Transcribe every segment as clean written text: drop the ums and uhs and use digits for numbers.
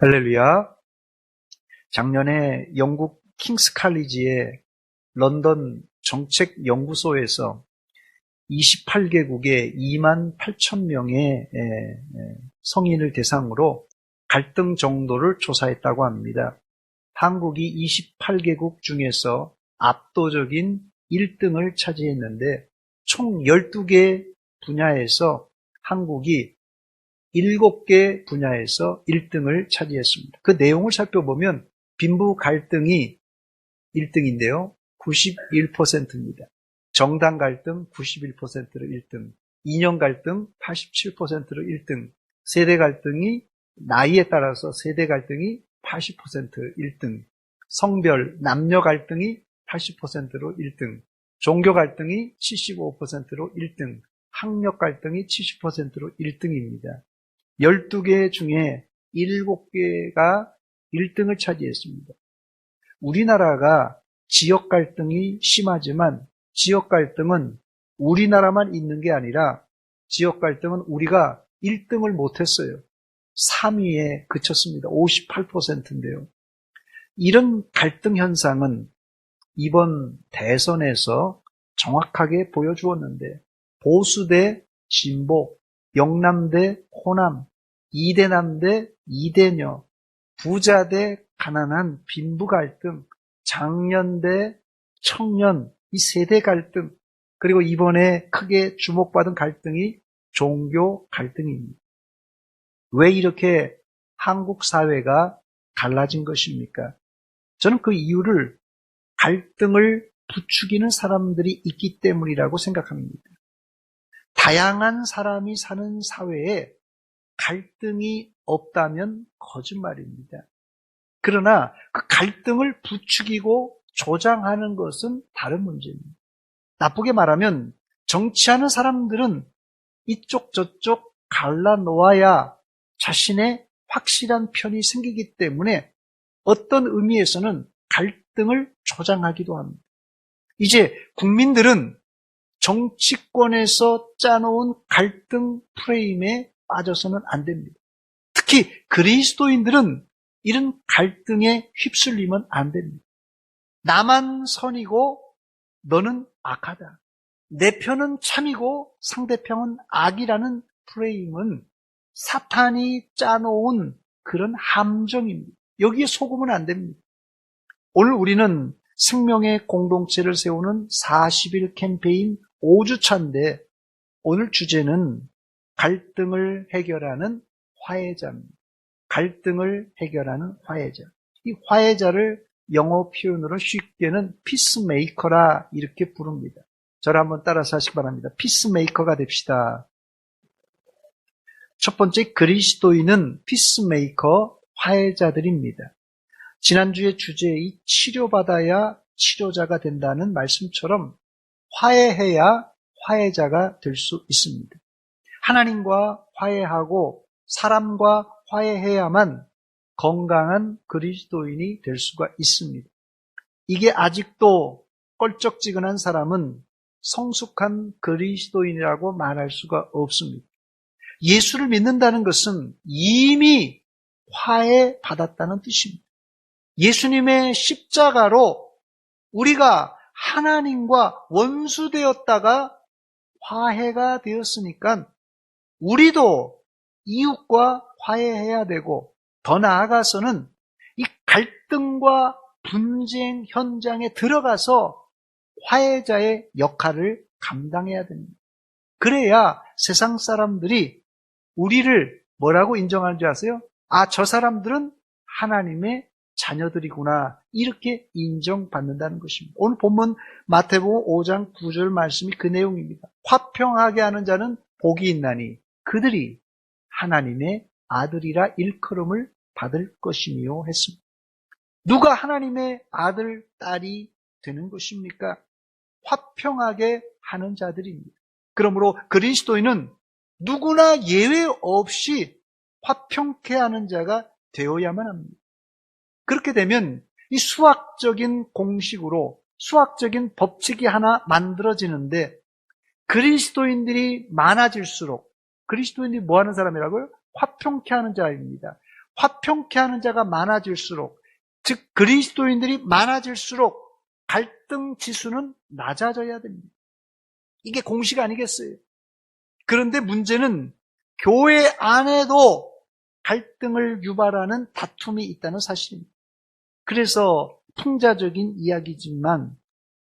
할렐루야. 작년에 영국 킹스 칼리지의 런던 정책연구소에서 28개국의 28,000명의 성인을 대상으로 갈등 정도를 조사했다고 합니다. 한국이 28개국 중에서 압도적인 1등을 차지했는데 총 12개 분야에서 한국이 7개 분야에서 1등을 차지했습니다. 그 내용을 살펴보면 빈부 갈등이 1등인데요. 91%입니다. 정당 갈등 91%로 1등, 이념 갈등 87%로 1등, 세대 갈등이 나이에 따라서 세대 갈등이 80% 1등, 성별, 남녀 갈등이 80%로 1등, 종교 갈등이 75%로 1등, 학력 갈등이 70%로 1등입니다. 12개 중에 7개가 1등을 차지했습니다. 우리나라가 지역 갈등이 심하지만 지역 갈등은 우리나라만 있는 게 아니라 지역 갈등은 우리가 1등을 못했어요. 3위에 그쳤습니다. 58%인데요. 이런 갈등 현상은 이번 대선에서 정확하게 보여주었는데 보수 대 진보, 영남 대 호남, 이대남 대 이대녀, 부자 대 가난한 빈부 갈등, 장년 대 청년, 이 세대 갈등, 그리고 이번에 크게 주목받은 갈등이 종교 갈등입니다. 왜 이렇게 한국 사회가 갈라진 것입니까? 저는 그 이유를 갈등을 부추기는 사람들이 있기 때문이라고 생각합니다. 다양한 사람이 사는 사회에 갈등이 없다면 거짓말입니다. 그러나 그 갈등을 부추기고 조장하는 것은 다른 문제입니다. 나쁘게 말하면 정치하는 사람들은 이쪽 저쪽 갈라놓아야 자신의 확실한 편이 생기기 때문에 어떤 의미에서는 갈등을 조장하기도 합니다. 이제 국민들은 정치권에서 짜놓은 갈등 프레임에 빠져서는 안 됩니다. 특히 그리스도인들은 이런 갈등에 휩쓸리면 안 됩니다. 나만 선이고 너는 악하다. 내 편은 참이고 상대편은 악이라는 프레임은 사탄이 짜놓은 그런 함정입니다. 여기에 속으면 안 됩니다. 오늘 우리는 생명의 공동체를 세우는 40일 캠페인 5주차인데 오늘 주제는 갈등을 해결하는 화해자입니다. 갈등을 해결하는 화해자. 이 화해자를 영어 표현으로 쉽게는 피스메이커라 이렇게 부릅니다. 저를 한번 따라서 하시기 바랍니다. 피스메이커가 됩시다. 첫 번째, 그리스도인은 피스메이커, 화해자들입니다. 지난주의 주제의 치료받아야 치료자가 된다는 말씀처럼 화해해야 화해자가 될 수 있습니다. 하나님과 화해하고 사람과 화해해야만 건강한 그리스도인이 될 수가 있습니다. 이게 아직도 껄쩍지근한 사람은 성숙한 그리스도인이라고 말할 수가 없습니다. 예수를 믿는다는 것은 이미 화해받았다는 뜻입니다. 예수님의 십자가로 우리가 하나님과 원수되었다가 화해가 되었으니까 우리도 이웃과 화해해야 되고 더 나아가서는 이 갈등과 분쟁 현장에 들어가서 화해자의 역할을 감당해야 됩니다. 그래야 세상 사람들이 우리를 뭐라고 인정하는 줄 아세요? 아, 저 사람들은 하나님의 자녀들이구나 이렇게 인정받는다는 것입니다. 오늘 본문 마태복음 5장 9절 말씀이 그 내용입니다. 화평하게 하는 자는 복이 있나니 그들이 하나님의 아들이라 일컬음을 받을 것이며 했습니다. 누가 하나님의 아들, 딸이 되는 것입니까? 화평하게 하는 자들입니다. 그러므로 그리스도인은 누구나 예외 없이 화평케 하는 자가 되어야만 합니다. 그렇게 되면 이 수학적인 공식으로 수학적인 법칙이 하나 만들어지는데 그리스도인들이 많아질수록 그리스도인들이 뭐 하는 사람이라고요? 화평케 하는 자입니다. 화평케 하는 자가 많아질수록, 즉 그리스도인들이 많아질수록 갈등 지수는 낮아져야 됩니다. 이게 공식 아니겠어요? 그런데 문제는 교회 안에도 갈등을 유발하는 다툼이 있다는 사실입니다. 그래서 풍자적인 이야기지만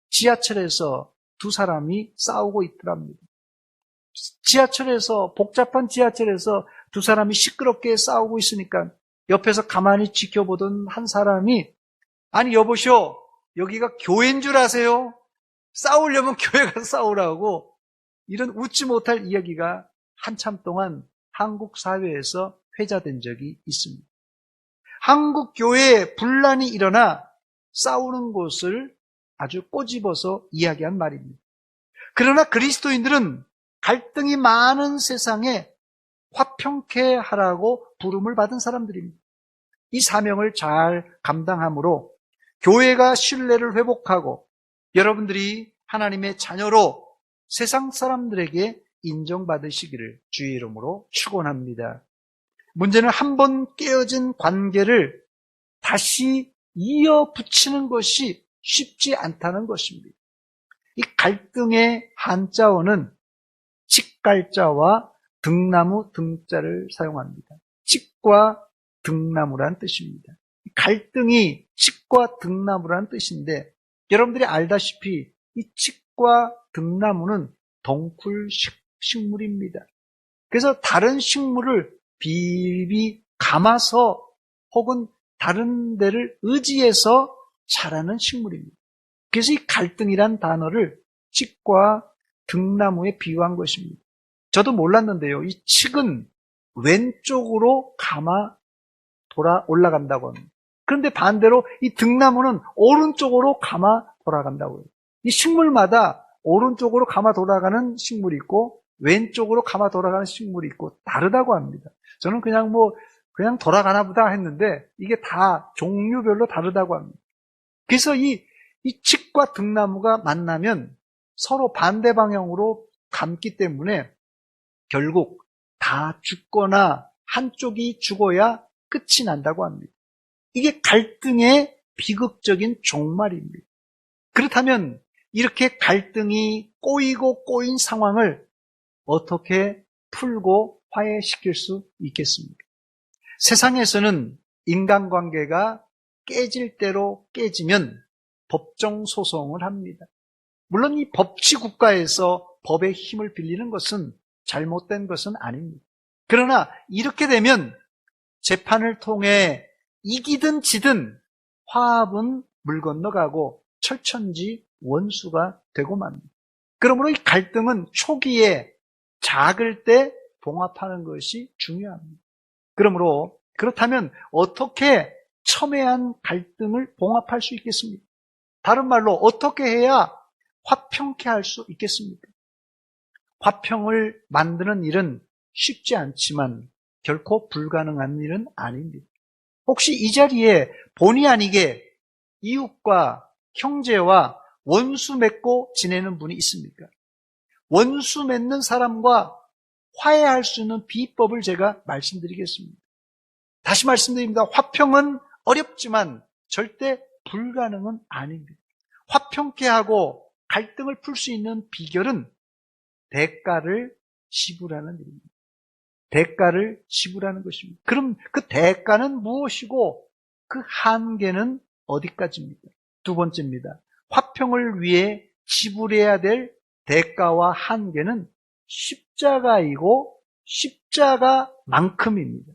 지하철에서 두 사람이 싸우고 있더랍니다. 복잡한 지하철에서 두 사람이 시끄럽게 싸우고 있으니까 옆에서 가만히 지켜보던 한 사람이, 아니 여보시오, 여기가 교회인 줄 아세요? 싸우려면 교회 가서 싸우라고, 이런 웃지 못할 이야기가 한참 동안 한국 사회에서 회자된 적이 있습니다. 한국 교회에 분란이 일어나 싸우는 곳을 아주 꼬집어서 이야기한 말입니다. 그러나 그리스도인들은 갈등이 많은 세상에 화평케 하라고 부름을 받은 사람들입니다. 이 사명을 잘 감당함으로 교회가 신뢰를 회복하고 여러분들이 하나님의 자녀로 세상 사람들에게 인정받으시기를 주의 이름으로 축원합니다. 문제는 한번 깨어진 관계를 다시 이어붙이는 것이 쉽지 않다는 것입니다. 이 갈등의 한자어는 칡갈자와 등나무 등자를 사용합니다. 칡과 등나무란 뜻입니다. 갈등이 칡과 등나무란 뜻인데, 여러분들이 알다시피 이 칡과 등나무는 덩쿨 식물입니다. 그래서 다른 식물을 비비 감아서 혹은 다른 데를 의지해서 자라는 식물입니다. 그래서 이 갈등이란 단어를 칡과 등나무에 비유한 것입니다. 저도 몰랐는데요, 이 칡은 왼쪽으로 감아 돌아 올라간다고 합니다. 그런데 반대로 이 등나무는 오른쪽으로 감아 돌아간다고 해요. 이 식물마다 오른쪽으로 감아 돌아가는 식물이 있고 왼쪽으로 감아 돌아가는 식물이 있고 다르다고 합니다. 저는 그냥 돌아가나 보다 했는데 이게 다 종류별로 다르다고 합니다. 그래서 이 칡과 등나무가 만나면 서로 반대 방향으로 감기 때문에 결국 다 죽거나 한쪽이 죽어야 끝이 난다고 합니다. 이게 갈등의 비극적인 종말입니다. 그렇다면 이렇게 갈등이 꼬인 상황을 어떻게 풀고 화해시킬 수 있겠습니까? 세상에서는 인간관계가 깨질 대로 깨지면 법정 소송을 합니다. 물론 이 법치국가에서 법의 힘을 빌리는 것은 잘못된 것은 아닙니다. 그러나 이렇게 되면 재판을 통해 이기든 지든 화합은 물 건너가고 철천지 원수가 되고 맙니다. 그러므로 이 갈등은 초기에 작을 때 봉합하는 것이 중요합니다. 그렇다면 어떻게 첨예한 갈등을 봉합할 수 있겠습니까? 다른 말로 어떻게 해야 화평케 할 수 있겠습니까? 화평을 만드는 일은 쉽지 않지만 결코 불가능한 일은 아닙니다. 혹시 이 자리에 본의 아니게 이웃과 형제와 원수 맺고 지내는 분이 있습니까? 원수 맺는 사람과 화해할 수 있는 비법을 제가 말씀드리겠습니다. 다시 말씀드립니다. 화평은 어렵지만 절대 불가능은 아닙니다. 화평케 하고 갈등을 풀 수 있는 비결은 대가를 지불하는 일입니다. 대가를 지불하는 것입니다. 그럼 그 대가는 무엇이고 그 한계는 어디까지입니까? 두 번째입니다. 화평을 위해 지불해야 될 대가와 한계는 십자가이고 십자가만큼입니다.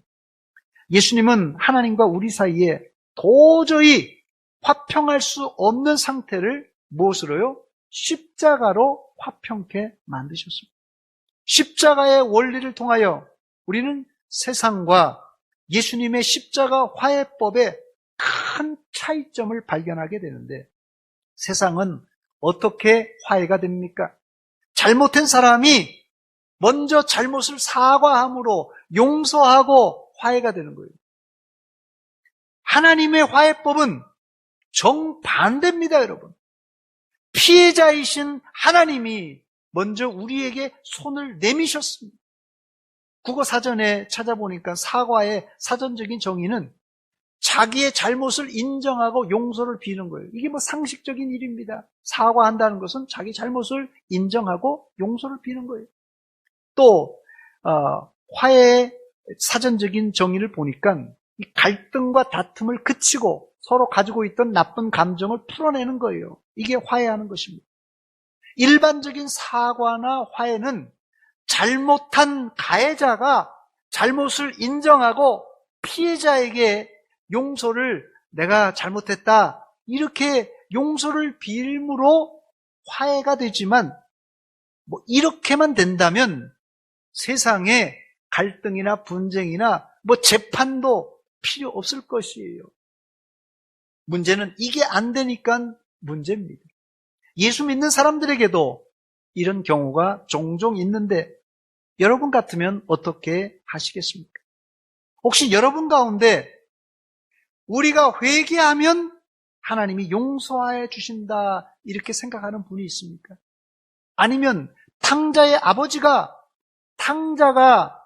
예수님은 하나님과 우리 사이에 도저히 화평할 수 없는 상태를 무엇으로요? 십자가로 화평케 만드셨습니다. 십자가의 원리를 통하여 우리는 세상과 예수님의 십자가 화해법에 큰 차이점을 발견하게 되는데, 세상은 어떻게 화해가 됩니까? 잘못한 사람이 먼저 잘못을 사과함으로 용서하고 화해가 되는 거예요. 하나님의 화해법은 정반대입니다, 여러분. 피해자이신 하나님이 먼저 우리에게 손을 내미셨습니다. 국어 사전에 찾아보니까 사과의 사전적인 정의는 자기의 잘못을 인정하고 용서를 비는 거예요. 이게 뭐 상식적인 일입니다. 사과한다는 것은 자기 잘못을 인정하고 용서를 비는 거예요. 또 화해의 사전적인 정의를 보니까 이 갈등과 다툼을 그치고 서로 가지고 있던 나쁜 감정을 풀어내는 거예요. 이게 화해하는 것입니다. 일반적인 사과나 화해는 잘못한 가해자가 잘못을 인정하고 피해자에게 용서를 내가 잘못했다 이렇게 용서를 빌므로 화해가 되지만 뭐 이렇게만 된다면 세상에 갈등이나 분쟁이나 뭐 재판도 필요 없을 것이에요. 문제는 이게 안 되니까 문제입니다. 예수 믿는 사람들에게도 이런 경우가 종종 있는데 여러분 같으면 어떻게 하시겠습니까? 혹시 여러분 가운데 우리가 회개하면 하나님이 용서해 주신다 이렇게 생각하는 분이 있습니까? 아니면 탕자의 아버지가 탕자가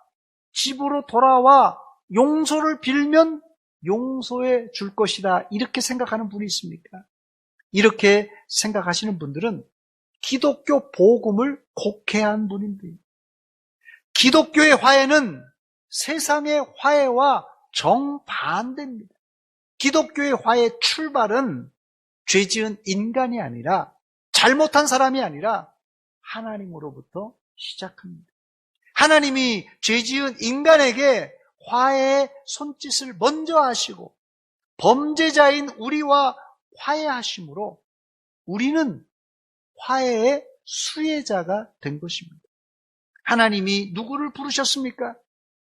집으로 돌아와 용서를 빌면 용서해 줄 것이다 이렇게 생각하는 분이 있습니까? 이렇게 생각하시는 분들은 기독교 복음을 곡해한 분인데 기독교의 화해는 세상의 화해와 정반대입니다. 기독교의 화해의 출발은 죄지은 인간이 아니라 잘못한 사람이 아니라 하나님으로부터 시작합니다. 하나님이 죄지은 인간에게 화해의 손짓을 먼저 하시고 범죄자인 우리와 화해하심으로 우리는 화해의 수혜자가 된 것입니다. 하나님이 누구를 부르셨습니까?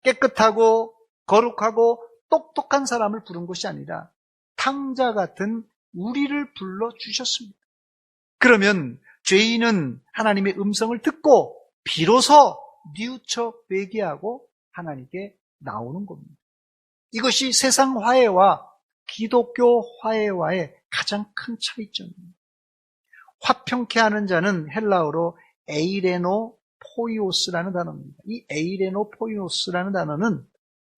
깨끗하고 거룩하고 똑똑한 사람을 부른 것이 아니라 탕자 같은 우리를 불러주셨습니다. 그러면 죄인은 하나님의 음성을 듣고 비로소 뉘우쳐 회개하고 하나님께 나오는 겁니다. 이것이 세상 화해와 기독교 화해와의 가장 큰 차이점입니다. 화평케 하는 자는 헬라어로 에이레노 포이오스라는 단어입니다. 이 에이레노 포이오스라는 단어는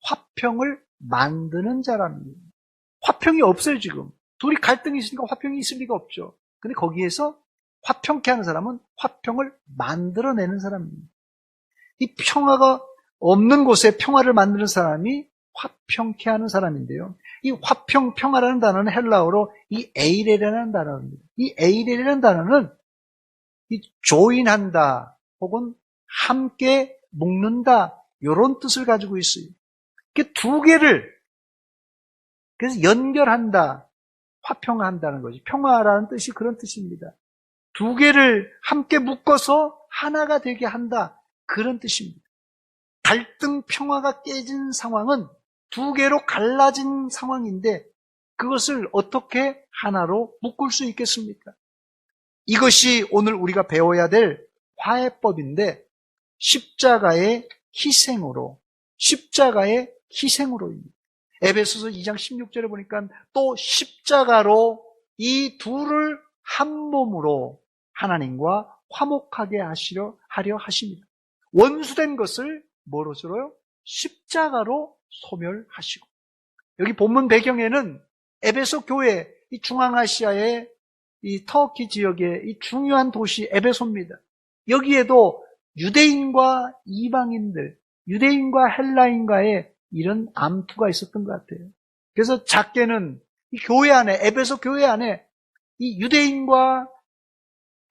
화평을 만드는 자라는 거예요. 화평이 없어요, 지금. 둘이 갈등이 있으니까 화평이 있을 리가 없죠. 근데 거기에서 화평케 하는 사람은 화평을 만들어내는 사람입니다. 이 평화가 없는 곳에 평화를 만드는 사람이 화평케 하는 사람인데요. 이 화평, 평화라는 단어는 헬라어로 이 에이레라는 단어입니다. 이 에이레라는 단어는 이 조인한다 혹은 함께 묶는다 이런 뜻을 가지고 있어요. 그 두 개를 그래서 연결한다, 화평한다는 것이 평화라는 뜻이 그런 뜻입니다. 두 개를 함께 묶어서 하나가 되게 한다 그런 뜻입니다. 갈등 평화가 깨진 상황은 두 개로 갈라진 상황인데 그것을 어떻게 하나로 묶을 수 있겠습니까? 이것이 오늘 우리가 배워야 될 화해법인데 십자가의 희생으로입니다. 에베소서 2장 16절에 보니까 또 십자가로 이 둘을 한 몸으로 하나님과 화목하게 하려 하십니다. 원수된 것을 뭐로 서로요? 십자가로 소멸하시고. 여기 본문 배경에는 에베소 교회, 이 중앙아시아의 이 터키 지역의 이 중요한 도시 에베소입니다. 여기에도 유대인과 이방인들, 유대인과 헬라인과의 이런 암투가 있었던 것 같아요. 그래서 작게는 이 교회 안에, 에베소 교회 안에 이 유대인과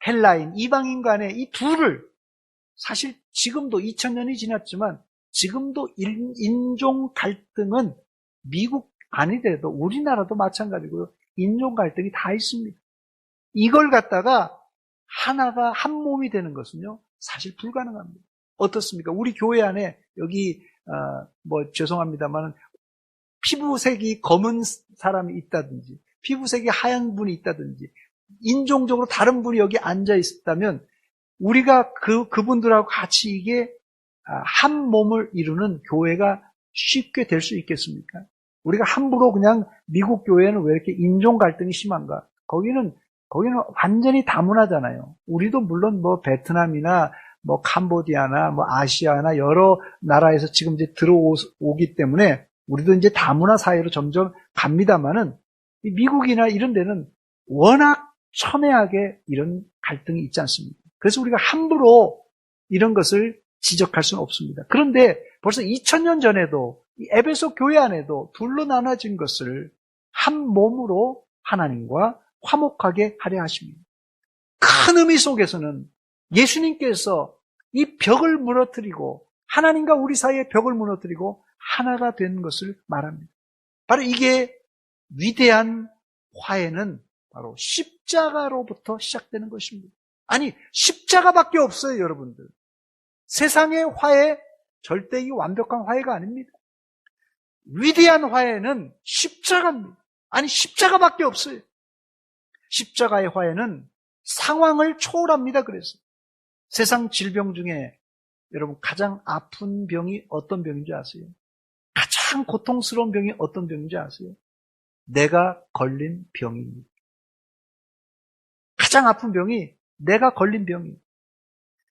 헬라인, 이방인 간에 이 둘을 사실 지금도 2000년이 지났지만 지금도 인종 갈등은 미국 아니더라도 우리나라도 마찬가지고요. 인종 갈등이 다 있습니다. 이걸 갖다가 하나가 한 몸이 되는 것은요. 사실 불가능합니다. 어떻습니까? 우리 교회 안에 여기 죄송합니다만 피부색이 검은 사람이 있다든지 피부색이 하얀 분이 있다든지 인종적으로 다른 분이 여기 앉아 있었다면 우리가 그분들하고 같이 이게 한 몸을 이루는 교회가 쉽게 될 수 있겠습니까? 우리가 함부로 그냥 미국 교회는 왜 이렇게 인종 갈등이 심한가? 거기는 완전히 다문화잖아요. 우리도 물론 베트남이나 뭐 캄보디아나 뭐 아시아나 여러 나라에서 지금 이제 들어오기 때문에 우리도 이제 다문화 사회로 점점 갑니다만은 미국이나 이런 데는 워낙 첨예하게 이런 갈등이 있지 않습니까? 그래서 우리가 함부로 이런 것을 지적할 수는 없습니다. 그런데 벌써 2000년 전에도 이 에베소 교회 안에도 둘로 나눠진 것을 한 몸으로 하나님과 화목하게 하려 하십니다. 큰 의미 속에서는 예수님께서 이 벽을 무너뜨리고 하나님과 우리 사이의 벽을 무너뜨리고 하나가 된 것을 말합니다. 바로 이게 위대한 화해는 바로 십자가로부터 시작되는 것입니다. 아니, 십자가밖에 없어요, 여러분들. 세상의 화해, 절대 이 완벽한 화해가 아닙니다. 위대한 화해는 십자가입니다. 아니, 십자가밖에 없어요. 십자가의 화해는 상황을 초월합니다. 그래서 세상 질병 중에 여러분 가장 아픈 병이 어떤 병인지 아세요? 가장 고통스러운 병이 어떤 병인지 아세요? 내가 걸린 병입니다. 가장 아픈 병이 내가 걸린 병이에요.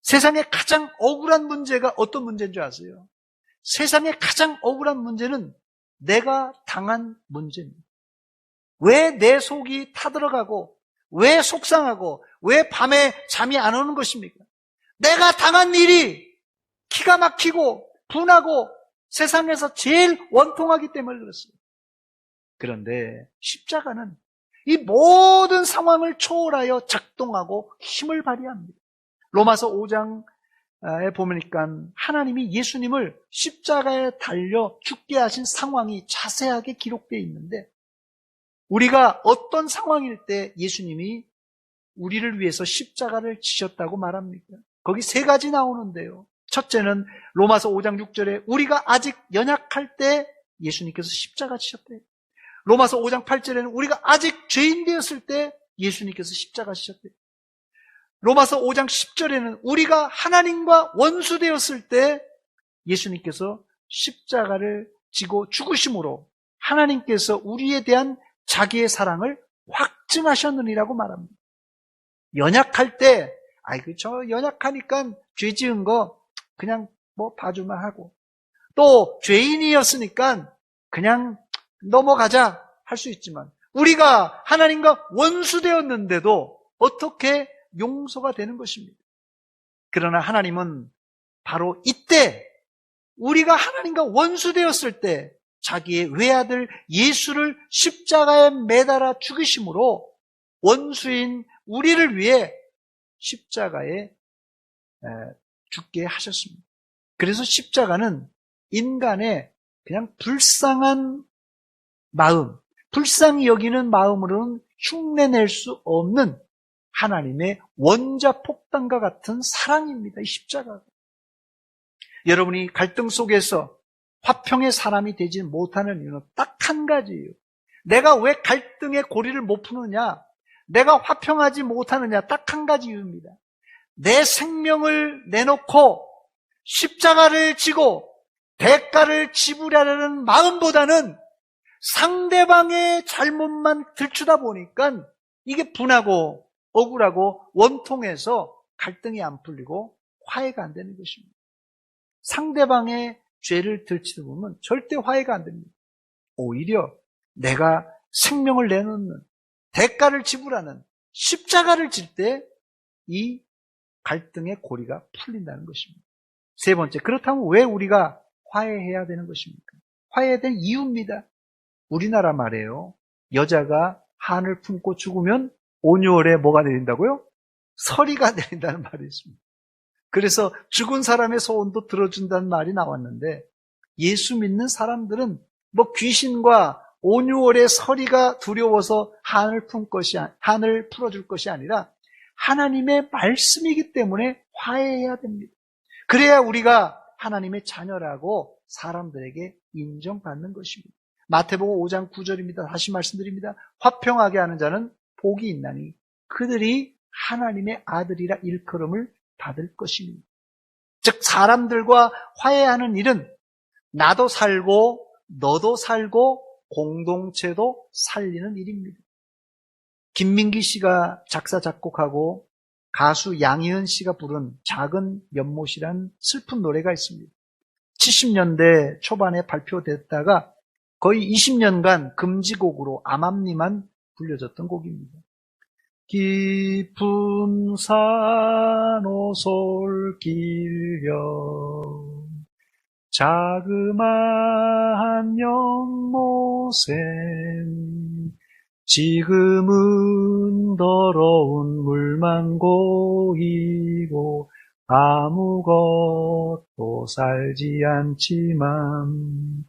세상에 가장 억울한 문제가 어떤 문제인 줄 아세요? 세상에 가장 억울한 문제는 내가 당한 문제입니다. 왜 내 속이 타들어가고 왜 속상하고 왜 밤에 잠이 안 오는 것입니까? 내가 당한 일이 기가 막히고 분하고 세상에서 제일 원통하기 때문에 그렇습니다. 그런데 십자가는 이 모든 상황을 초월하여 작동하고 힘을 발휘합니다. 로마서 5장에 보니까 하나님이 예수님을 십자가에 달려 죽게 하신 상황이 자세하게 기록되어 있는데 우리가 어떤 상황일 때 예수님이 우리를 위해서 십자가를 지셨다고 말합니까? 거기 세 가지 나오는데요. 첫째는 로마서 5장 6절에 우리가 아직 연약할 때 예수님께서 십자가 지셨대요. 로마서 5장 8절에는 우리가 아직 죄인 되었을 때 예수님께서 십자가 지셨대요. 로마서 5장 10절에는 우리가 하나님과 원수 되었을 때 예수님께서 십자가를 지고 죽으심으로 하나님께서 우리에 대한 자기의 사랑을 확증하셨느니라고 말합니다. 연약할 때, 저 연약하니까 죄 지은 거 그냥 뭐 봐주만 하고 또 죄인이었으니까 그냥 넘어가자 할 수 있지만 우리가 하나님과 원수 되었는데도 어떻게 용서가 되는 것입니다. 그러나 하나님은 바로 이때 우리가 하나님과 원수 되었을 때 자기의 외아들 예수를 십자가에 매달아 죽이심으로 원수인 우리를 위해 십자가에 죽게 하셨습니다. 그래서 십자가는 인간의 그냥 불쌍한 마음, 불쌍히 여기는 마음으로는 흉내낼 수 없는 하나님의 원자폭탄과 같은 사랑입니다. 이 십자가가. 여러분이 갈등 속에서 화평의 사람이 되지 못하는 이유는 딱 한 가지예요. 내가 왜 갈등의 고리를 못 푸느냐? 내가 화평하지 못하느냐? 딱 한 가지 이유입니다. 내 생명을 내놓고 십자가를 지고 대가를 지불하려는 마음보다는 상대방의 잘못만 들추다 보니까 이게 분하고 억울하고 원통해서 갈등이 안 풀리고 화해가 안 되는 것입니다. 상대방의 죄를 들추다 보면 절대 화해가 안 됩니다. 오히려 내가 생명을 내놓는 대가를 지불하는 십자가를 질 때 이 갈등의 고리가 풀린다는 것입니다. 세 번째, 그렇다면 왜 우리가 화해해야 되는 것입니까? 화해해야 될 이유입니다. 우리나라 말이에요. 여자가 한을 품고 죽으면 온유월에 뭐가 내린다고요? 서리가 내린다는 말이 있습니다. 그래서 죽은 사람의 소원도 들어준다는 말이 나왔는데 예수 믿는 사람들은 뭐 귀신과 온유월의 서리가 두려워서 한을 풀어줄 것이 아니라 하나님의 말씀이기 때문에 화해해야 됩니다. 그래야 우리가 하나님의 자녀라고 사람들에게 인정받는 것입니다. 마태복음 5장 9절입니다. 다시 말씀드립니다. 화평하게 하는 자는 복이 있나니 그들이 하나님의 아들이라 일컬음을 받을 것입니다. 즉 사람들과 화해하는 일은 나도 살고 너도 살고 공동체도 살리는 일입니다. 김민기 씨가 작사 작곡하고 가수 양희은 씨가 부른 작은 연못이라는 슬픈 노래가 있습니다. 70년대 초반에 발표됐다가 거의 20년간 금지곡으로 암암리만 불려졌던 곡입니다. 깊은 산호솔길려 자그마한 연못엔 지금은 더러운 물만 고이고 아무것도 살지 않지만,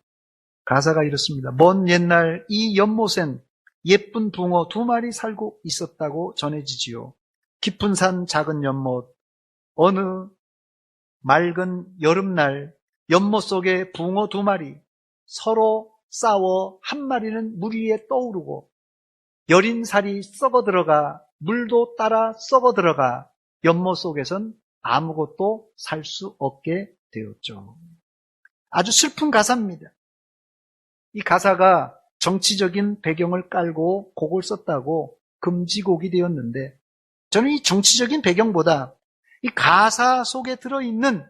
가사가 이렇습니다. 먼 옛날 이 연못엔 예쁜 붕어 2마리 살고 있었다고 전해지지요. 깊은 산 작은 연못, 어느 맑은 여름날 연못 속에 붕어 2마리 서로 싸워 한 마리는 물 위에 떠오르고 여린 살이 썩어 들어가 물도 따라 썩어 들어가 연못 속에선 아무것도 살 수 없게 되었죠. 아주 슬픈 가사입니다. 이 가사가 정치적인 배경을 깔고 곡을 썼다고 금지곡이 되었는데, 저는 이 정치적인 배경보다 이 가사 속에 들어있는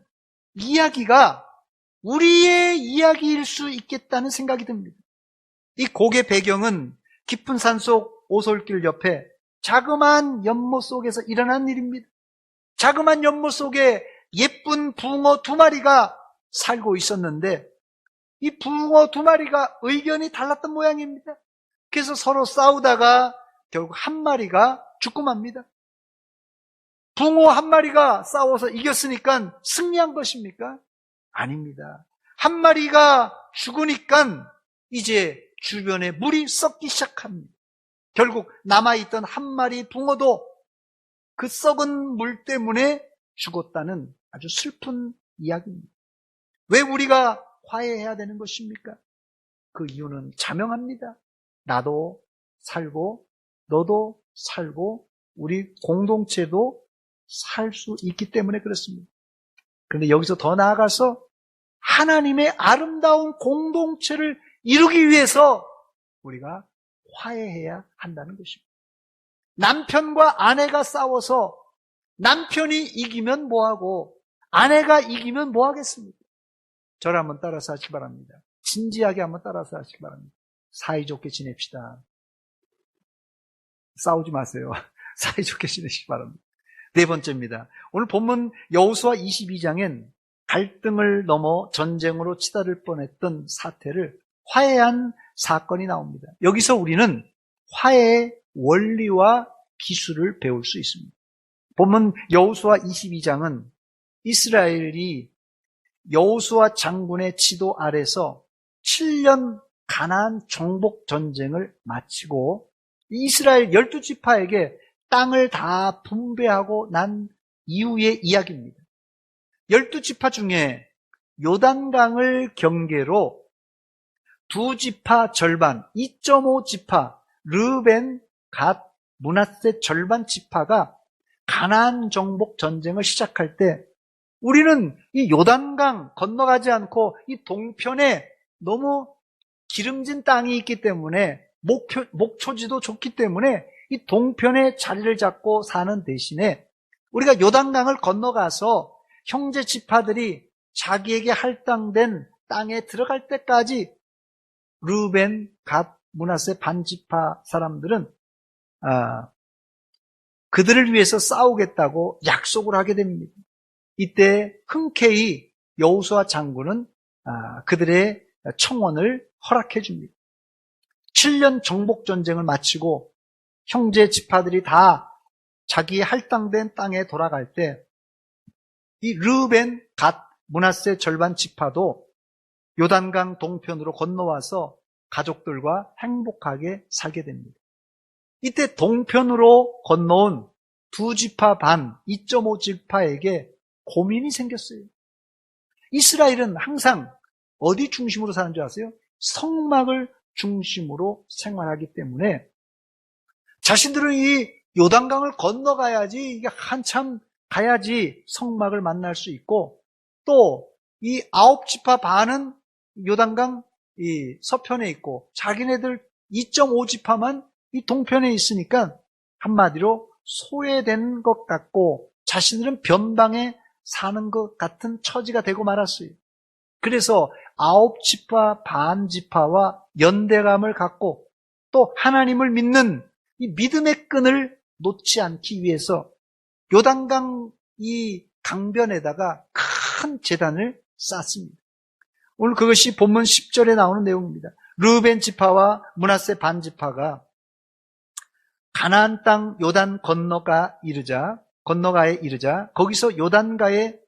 이야기가 우리의 이야기일 수 있겠다는 생각이 듭니다. 이 곡의 배경은 깊은 산속 오솔길 옆에 자그마한 연못 속에서 일어난 일입니다. 자그마한 연못 속에 예쁜 붕어 2마리가 살고 있었는데, 이 붕어 2마리가 의견이 달랐던 모양입니다. 그래서 서로 싸우다가 결국 한 마리가 죽고 맙니다. 붕어 한 마리가 싸워서 이겼으니까 승리한 것입니까? 아닙니다. 한 마리가 죽으니까 이제 주변에 물이 썩기 시작합니다. 결국 남아있던 한 마리 붕어도 그 썩은 물 때문에 죽었다는 아주 슬픈 이야기입니다. 왜 우리가 화해해야 되는 것입니까? 그 이유는 자명합니다. 나도 살고 너도 살고 우리 공동체도 살 수 있기 때문에 그렇습니다. 그런데 여기서 더 나아가서 하나님의 아름다운 공동체를 이루기 위해서 우리가 화해해야 한다는 것입니다. 남편과 아내가 싸워서 남편이 이기면 뭐하고 아내가 이기면 뭐하겠습니까? 저를 한번 따라서 하시기 바랍니다. 진지하게 한번 따라서 하시기 바랍니다. 사이좋게 지냅시다. 싸우지 마세요. 사이좋게 지내시기 바랍니다. 네 번째입니다. 오늘 본문 여호수아 22장엔 갈등을 넘어 전쟁으로 치달을 뻔했던 사태를 화해한 사건이 나옵니다. 여기서 우리는 화해의 원리와 기술을 배울 수 있습니다. 본문 여호수아 22장은 이스라엘이 여호수아 장군의 지도 아래서 7년 가나안 정복 전쟁을 마치고 이스라엘 12지파에게 땅을 다 분배하고 난 이후의 이야기입니다. 12지파 중에 요단강을 경계로 2지파 절반, 2.5지파, 르벤, 갓, 므낫세 절반 지파가 가나안 정복 전쟁을 시작할 때 우리는 이 요단강 건너가지 않고 이 동편에 너무 기름진 땅이 있기 때문에 목초지도 좋기 때문에 이 동편에 자리를 잡고 사는 대신에 우리가 요단강을 건너가서 형제 지파들이 자기에게 할당된 땅에 들어갈 때까지 르벤, 갓, 므낫세 반지파 사람들은 그들을 위해서 싸우겠다고 약속을 하게 됩니다. 이때 흔쾌히 여호수아 장군은 그들의 청원을 허락해 줍니다. 7년 정복 전쟁을 마치고 형제 지파들이 다 자기의 할당된 땅에 돌아갈 때 이 르벤, 갓, 므낫세 절반 지파도 요단강 동편으로 건너와서 가족들과 행복하게 살게 됩니다. 이때 동편으로 건너온 2지파 반, 2.5지파에게 고민이 생겼어요. 이스라엘은 항상 어디 중심으로 사는 줄 아세요? 성막을 중심으로 생활하기 때문에 자신들은 이 요단강을 건너가야지, 이게 한참 가야지 성막을 만날 수 있고, 또 이 9지파 반은 요단강 이 서편에 있고 자기네들 2.5지파만 이 동편에 있으니까 한마디로 소외된 것 같고 자신들은 변방에 사는 것 같은 처지가 되고 말았어요. 그래서 9지파 반지파와 연대감을 갖고 또 하나님을 믿는 이 믿음의 끈을 놓지 않기 위해서 요단강 이 강변에다가 큰 제단을 쌓습니다. 오늘 그것이 본문 10절에 나오는 내용입니다. 르우벤 지파와 므낫세 반지파가 가나안 땅 요단 건너가에 이르자 거기서 요단가에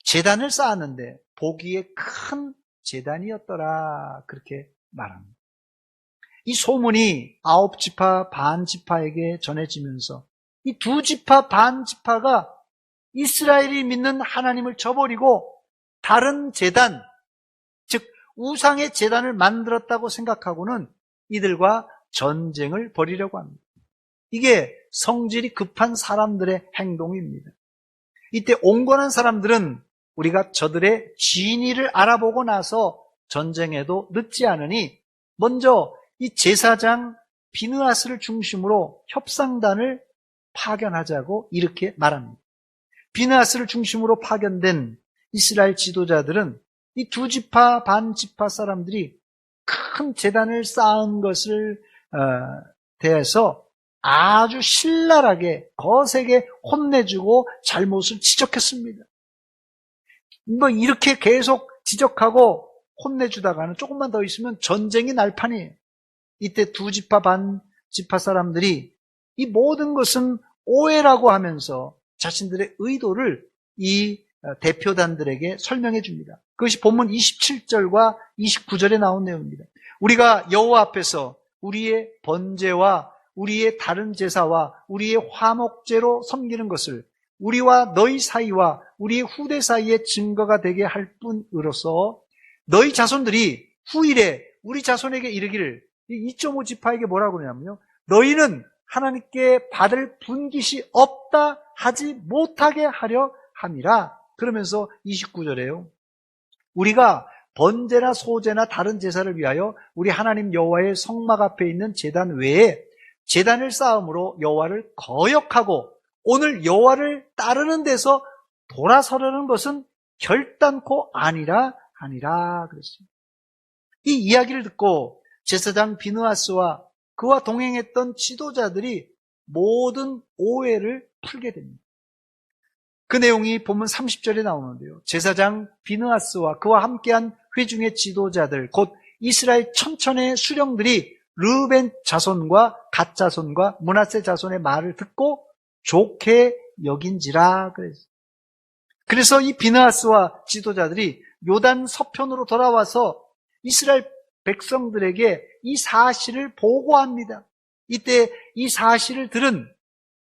제단을 쌓았는데 보기에 큰 제단이었더라, 그렇게 말합니다. 이 소문이 9지파 반지파에게 전해지면서 이 2지파 반지파가 이스라엘이 믿는 하나님을 저버리고 다른 제단, 즉 우상의 제단을 만들었다고 생각하고는 이들과 전쟁을 벌이려고 합니다. 이게 성질이 급한 사람들의 행동입니다. 이때 온건한 사람들은 우리가 저들의 진위를 알아보고 나서 전쟁에도 늦지 않으니 먼저 이 제사장 비느하스를 중심으로 협상단을 파견하자고 이렇게 말합니다. 비느하스를 중심으로 파견된 이스라엘 지도자들은 이 2지파 반지파 사람들이 큰 제단을 쌓은 것을 대해서 아주 신랄하게 거세게 혼내주고 잘못을 지적했습니다. 뭐 이렇게 계속 지적하고 혼내주다가는 조금만 더 있으면 전쟁이 날 판이에요. 이때 2지파 반지파 사람들이 이 모든 것은 오해라고 하면서 자신들의 의도를 이 대표단들에게 설명해 줍니다. 그것이 본문 27절과 29절에 나온 내용입니다. 우리가 여호와 앞에서 우리의 번제와 우리의 다른 제사와 우리의 화목제로 섬기는 것을 우리와 너희 사이와 우리의 후대 사이의 증거가 되게 할 뿐으로서 너희 자손들이 후일에 우리 자손에게 이르기를, 2.5지파에게 뭐라고 그러냐면요, 너희는 하나님께 받을 분깃이 없다 하지 못하게 하려 함이라. 그러면서 29절에요, 우리가 번제나 소제나 다른 제사를 위하여 우리 하나님 여호와의 성막 앞에 있는 제단 외에 제단을 쌓음으로 여호와를 거역하고 오늘 여호와를 따르는 데서 돌아서려는 것은 결단코 아니라 그랬습니다. 이 이야기를 듣고 제사장 비느하스와 그와 동행했던 지도자들이 모든 오해를 풀게 됩니다. 그 내용이 본문 30절에 나오는데요, 제사장 비느하스와 그와 함께한 회중의 지도자들 곧 이스라엘 천천의 수령들이 르우벤 자손과 갓 자손과 므낫세 자손의 말을 듣고 좋게 여긴지라 그랬어요. 그래서 이 비느하스와 지도자들이 요단 서편으로 돌아와서 이스라엘 백성들에게 이 사실을 보고합니다. 이때 이 사실을 들은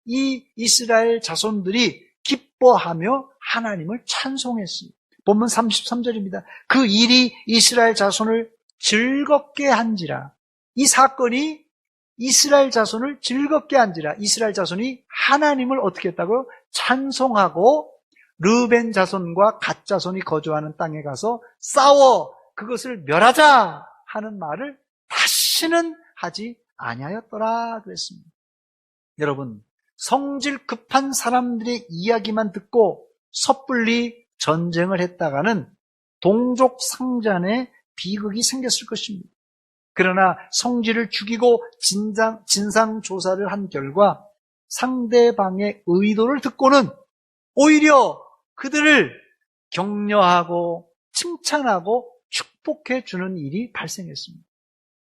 이 이스라엘 자손들이 기뻐하며 하나님을 찬송했습니다. 본문 33절입니다. 그 일이 이스라엘 자손을 즐겁게 한지라. 이 사건이 이스라엘 자손을 즐겁게 한지라. 이스라엘 자손이 하나님을 어떻게 했다고요? 찬송하고 르우벤 자손과 갓 자손이 거주하는 땅에 가서 싸워 그것을 멸하자 하는 말을 다시는 하지 아니하였더라 그랬습니다. 여러분, 성질 급한 사람들의 이야기만 듣고 섣불리 전쟁을 했다가는 동족 상잔의 비극이 생겼을 것입니다. 그러나 성질을 죽이고 진상조사를 한 결과 상대방의 의도를 듣고는 오히려 그들을 격려하고 칭찬하고 축복해 주는 일이 발생했습니다.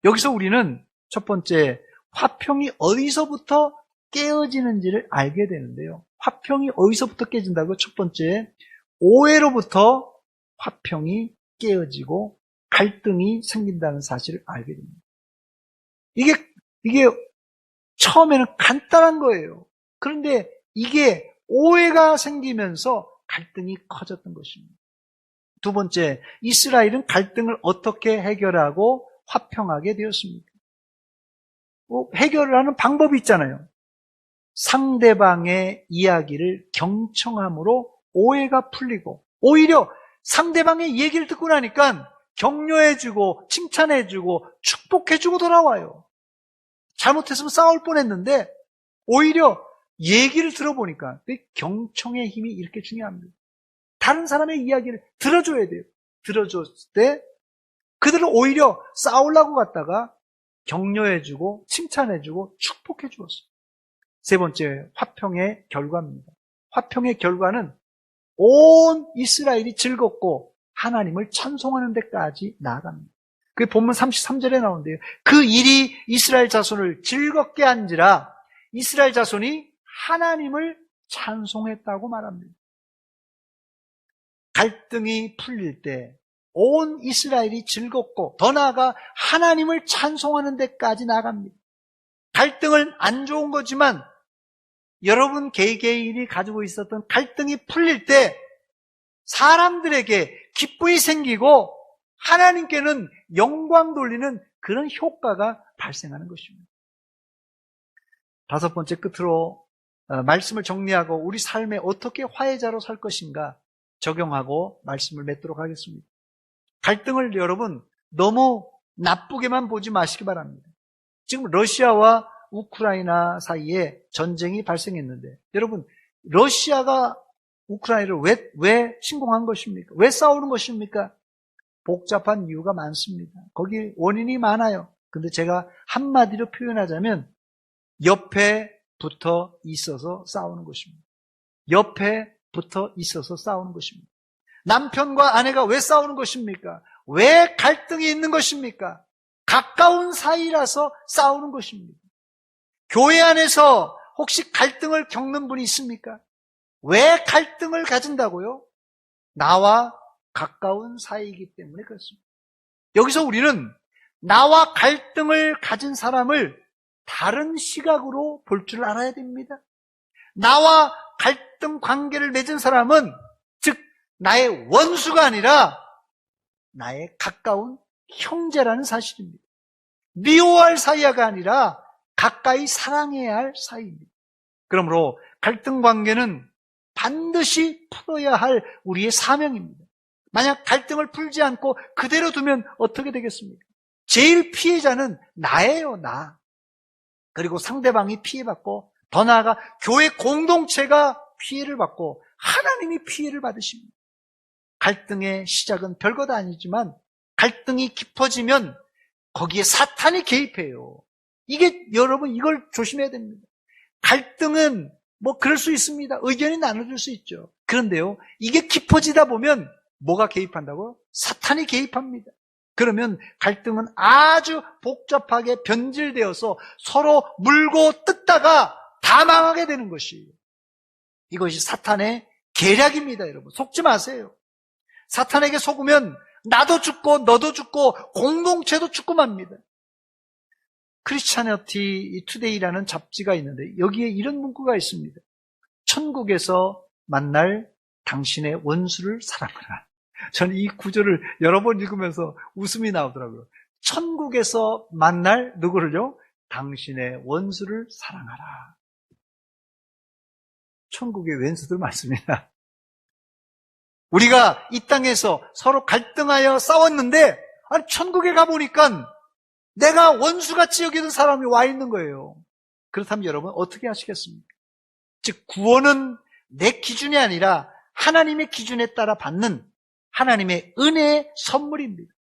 여기서 우리는 첫 번째, 화평이 어디서부터 깨어지는지를 알게 되는데요. 화평이 어디서부터 깨진다고요? 첫 번째, 오해로부터 화평이 깨어지고 갈등이 생긴다는 사실을 알게 됩니다. 이게 처음에는 간단한 거예요. 그런데 이게 오해가 생기면서 갈등이 커졌던 것입니다. 두 번째, 이스라엘은 갈등을 어떻게 해결하고 화평하게 되었습니까? 해결을 하는 방법이 있잖아요. 상대방의 이야기를 경청함으로 오해가 풀리고, 오히려 상대방의 얘기를 듣고 나니까 격려해주고 칭찬해주고 축복해주고 돌아와요. 잘못했으면 싸울 뻔했는데 오히려 얘기를 들어보니까 경청의 힘이 이렇게 중요합니다. 다른 사람의 이야기를 들어줘야 돼요. 들어줬을 때 그들을 오히려 싸우려고 갔다가 격려해주고 칭찬해주고 축복해 주었어요. 세 번째, 화평의 결과입니다. 화평의 결과는 온 이스라엘이 즐겁고 하나님을 찬송하는 데까지 나아갑니다. 그게 본문 33절에 나오는데요. 그 일이 이스라엘 자손을 즐겁게 한지라 이스라엘 자손이 하나님을 찬송했다고 말합니다. 갈등이 풀릴 때 온 이스라엘이 즐겁고 더 나아가 하나님을 찬송하는 데까지 나갑니다. 갈등은 안 좋은 거지만 여러분 개개인이 가지고 있었던 갈등이 풀릴 때 사람들에게 기쁨이 생기고 하나님께는 영광 돌리는 그런 효과가 발생하는 것입니다. 다섯 번째, 끝으로 말씀을 정리하고 우리 삶에 어떻게 화해자로 살 것인가 적용하고 말씀을 맺도록 하겠습니다. 갈등을 여러분 너무 나쁘게만 보지 마시기 바랍니다. 지금 러시아와 우크라이나 사이에 전쟁이 발생했는데 여러분 러시아가 우크라이나를 왜 침공한 것입니까? 왜 싸우는 것입니까? 복잡한 이유가 많습니다. 거기 원인이 많아요. 근데 제가 한마디로 표현하자면 옆에 붙어 있어서 싸우는 것입니다. 옆에 붙어 있어서 싸우는 것입니다. 남편과 아내가 왜 싸우는 것입니까? 왜 갈등이 있는 것입니까? 가까운 사이라서 싸우는 것입니다. 교회 안에서 혹시 갈등을 겪는 분이 있습니까? 왜 갈등을 가진다고요? 나와 가까운 사이이기 때문에 그렇습니다. 여기서 우리는 나와 갈등을 가진 사람을 다른 시각으로 볼 줄 알아야 됩니다. 나와 갈등 관계를 맺은 사람은 즉 나의 원수가 아니라 나의 가까운 형제라는 사실입니다. 미워할 사이가 아니라 가까이 사랑해야 할 사이입니다. 그러므로 갈등 관계는 반드시 풀어야 할 우리의 사명입니다. 만약 갈등을 풀지 않고 그대로 두면 어떻게 되겠습니까? 제일 피해자는 나예요, 나. 그리고 상대방이 피해받고 더 나아가 교회 공동체가 피해를 받고 하나님이 피해를 받으십니다. 갈등의 시작은 별것 아니지만 갈등이 깊어지면 거기에 사탄이 개입해요. 이게 여러분 이걸 조심해야 됩니다. 갈등은 뭐 그럴 수 있습니다. 의견이 나눠질 수 있죠. 그런데요, 이게 깊어지다 보면 뭐가 개입한다고요? 사탄이 개입합니다. 그러면 갈등은 아주 복잡하게 변질되어서 서로 물고 뜯다가 다 망하게 되는 것이에요. 이것이 사탄의 계략입니다, 여러분. 속지 마세요. 사탄에게 속으면 나도 죽고 너도 죽고 공동체도 죽고 맙니다. 크리스찬리티 투데이라는 잡지가 있는데 여기에 이런 문구가 있습니다. 천국에서 만날 당신의 원수를 사랑하라. 저는 이 구절을 여러 번 읽으면서 웃음이 나오더라고요. 천국에서 만날 누구를요? 당신의 원수를 사랑하라. 천국에 원수들 많습니다. 우리가 이 땅에서 서로 갈등하여 싸웠는데 아니 천국에 가보니까 내가 원수같이 여기던 사람이 와 있는 거예요. 그렇다면 여러분 어떻게 하시겠습니까? 즉 구원은 내 기준이 아니라 하나님의 기준에 따라 받는 하나님의 은혜의 선물입니다.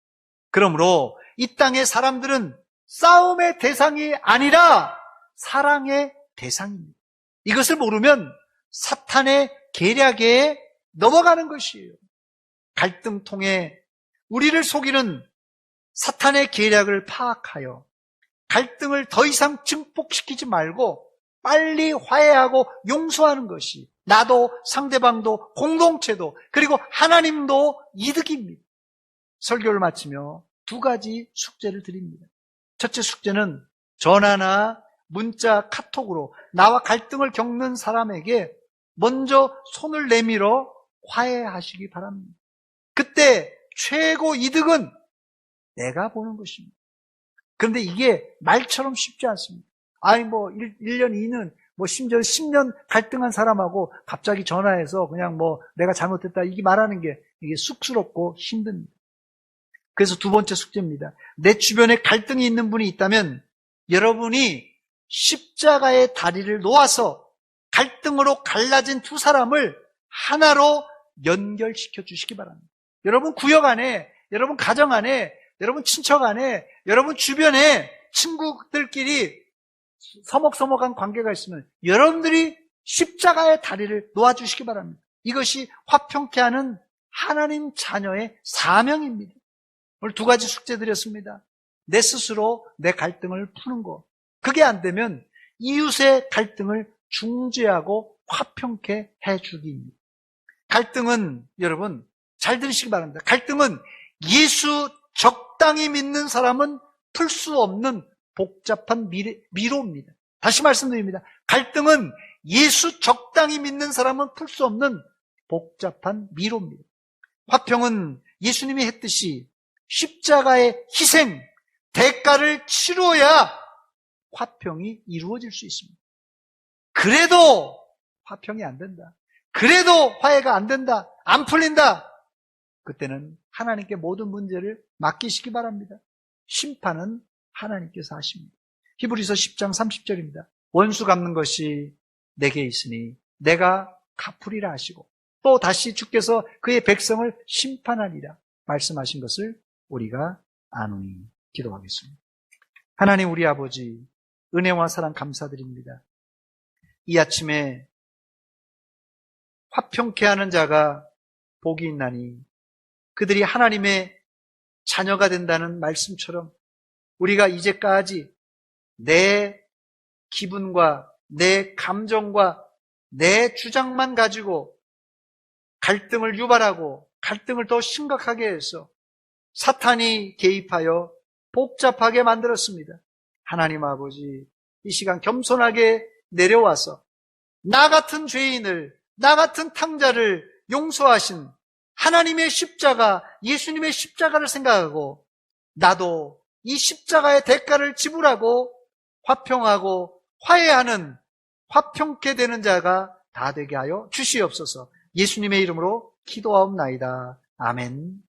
그러므로 이 땅의 사람들은 싸움의 대상이 아니라 사랑의 대상입니다. 이것을 모르면 사탄의 계략에 넘어가는 것이에요. 갈등통에 우리를 속이는 사탄의 계략을 파악하여 갈등을 더 이상 증폭시키지 말고 빨리 화해하고 용서하는 것이 나도 상대방도 공동체도 그리고 하나님도 이득입니다. 설교를 마치며 두 가지 숙제를 드립니다. 첫째 숙제는 전화나 문자, 카톡으로 나와 갈등을 겪는 사람에게 먼저 손을 내밀어 화해하시기 바랍니다. 그때 최고 이득은 내가 보는 것입니다. 그런데 이게 말처럼 쉽지 않습니다. 아니 뭐 1년, 2년, 뭐 심지어 10년 갈등한 사람하고 갑자기 전화해서 그냥 뭐 내가 잘못했다 이게 말하는 게 이게 쑥스럽고 힘듭니다. 그래서 두 번째 숙제입니다. 내 주변에 갈등이 있는 분이 있다면 여러분이 십자가의 다리를 놓아서 갈등으로 갈라진 두 사람을 하나로 연결시켜 주시기 바랍니다. 여러분 구역 안에, 여러분 가정 안에, 여러분 친척 안에, 여러분 주변에 친구들끼리 서먹서먹한 관계가 있으면 여러분들이 십자가의 다리를 놓아주시기 바랍니다. 이것이 화평케 하는 하나님 자녀의 사명입니다. 오늘 두 가지 숙제 드렸습니다. 내 스스로 내 갈등을 푸는 것. 그게 안 되면 이웃의 갈등을 중재하고 화평케 해주기입니다. 갈등은 여러분 잘 들으시기 바랍니다. 갈등은 예수 적당히 믿는 사람은 풀 수 없는 복잡한 미로입니다. 다시 말씀드립니다. 갈등은 예수 적당히 믿는 사람은 풀 수 없는 복잡한 미로입니다. 화평은 예수님이 했듯이 십자가의 희생, 대가를 치러야 화평이 이루어질 수 있습니다. 그래도 화평이 안 된다. 그래도 화해가 안 된다. 안 풀린다. 그때는 하나님께 모든 문제를 맡기시기 바랍니다. 심판은 하나님께서 하십니다. 히브리서 10장 30절입니다. 원수 갚는 것이 내게 있으니 내가 갚으리라 하시고 또 다시 주께서 그의 백성을 심판하리라 말씀하신 것을 우리가 아노니 기도하겠습니다. 하나님 우리 아버지 은혜와 사랑 감사드립니다. 이 아침에 화평케 하는 자가 복이 있나니 그들이 하나님의 자녀가 된다는 말씀처럼 우리가 이제까지 내 기분과 내 감정과 내 주장만 가지고 갈등을 유발하고 갈등을 더 심각하게 해서 사탄이 개입하여 복잡하게 만들었습니다. 하나님 아버지, 이 시간 겸손하게 내려와서 나 같은 죄인을, 나 같은 탕자를 용서하신 하나님의 십자가, 예수님의 십자가를 생각하고 나도 이 십자가의 대가를 지불하고 화평하고 화해하는 화평케 되는 자가 다 되게 하여 주시옵소서. 예수님의 이름으로 기도하옵나이다. 아멘.